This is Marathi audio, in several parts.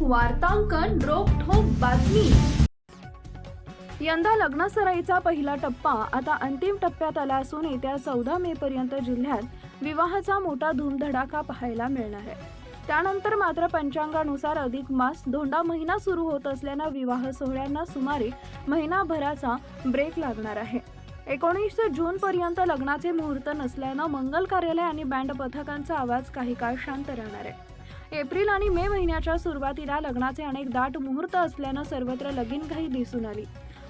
वार्तांकन रोखठोक बातमी। यंदा लग्नसराईचा पहिला टप्पा आता अंतिम टप्प्यात आला असून येत्या 14 मे पर्यंत जिल्ह्यात विवाहाचा मोठा धूमधडाका पाहायला मिळणार आहे। त्यानंतर मात्र पंचांगानुसार अधिक मास धोंडा महिना सुरू होत असल्याने विवाह सोहळ्यांना सुमारे महिनाभराचा ब्रेक लागणार आहे। 19 जून पर्यंत लग्नाचे मुहूर्त नसल्याने मंगल कार्यालय आणि बँड पथकांचा आवाज काही काळ शांत राहणार आहे। एप्रिल आणि मे महिन्याच्या सुरुवातीला लग्नाचे अनेक दाट मुहूर्त असल्याने सर्वत्र लगीनघाई दिसून आली।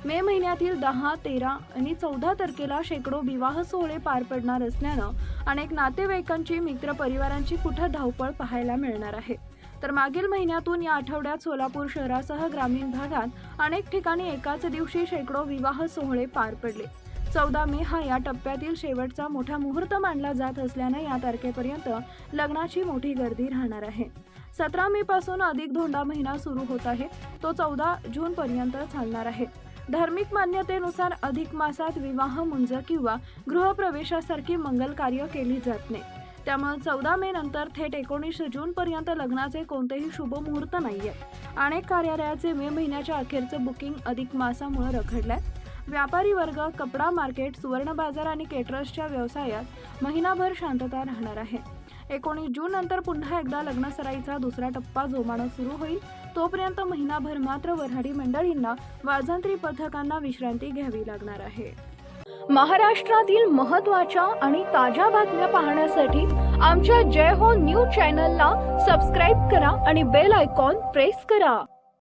मे महिन्यातील 10, 13 आणि 14 तारखेला शेकडो विवाह सोहळे पार पडणार असल्याने अनेक नातेवाईकांची मित्र परिवारांची कुठे धावपळ पाहायला मिळणार आहे। तर मागील महिन्यातून या आठवड्यात सोलापूर शहरासह ग्रामीण भागात अनेक ठिकाणी एकाच दिवशी शेकडो विवाह सोहळे पार पडले। 14 मे हा या टप्प्यातील शेवटचा मोठा मुहूर्त मानला जात असल्याने या तारखेपर्यंत लग्नाची मोठी गर्दी राहणार आहे। 17 मे पासून अधिक धोंडा महिना सुरू होत आहे, तो 14 जून पर्यंत चालणार आहे। धार्मिक मान्यतेनुसार अधिक मासात विवाह मुंज किंवा गृहप्रवेशासारखी मंगल कार्य केली जात नाही। त्यामुळे 14 मे नंतर थेट 19 जून पर्यंत लग्नाचे कोणतेही शुभ मुहूर्त नाहीये। अनेक कार्यालयाचे मे महिन्याच्या अखेरचे बुकिंग अधिक मासामुळे रखडलंय। व्यापारी वर्ग, कपडा मार्केट, सुवर्ण बाजार आणि केटरर्सच्या व्यवसायात महिनाभर शांतता राहणार आहे। 19 जून नंतर पुन्हा एकदा लग्नसराईचा दुसरा टप्पा जोमानं सुरू होईल। तोपर्यंत महिनाभर मात्र वऱ्हाडी मंडळींना, वाजंत्री पथकांना विश्रांती घ्यावी लागणार आहे। महाराष्ट्रातील महत्त्वाच्या आणि ताज्या बातम्या पाहण्यासाठी आमच्या जय हो न्यूज चॅनलला सबस्क्राईब करा आणि बेल आयकॉन प्रेस करा।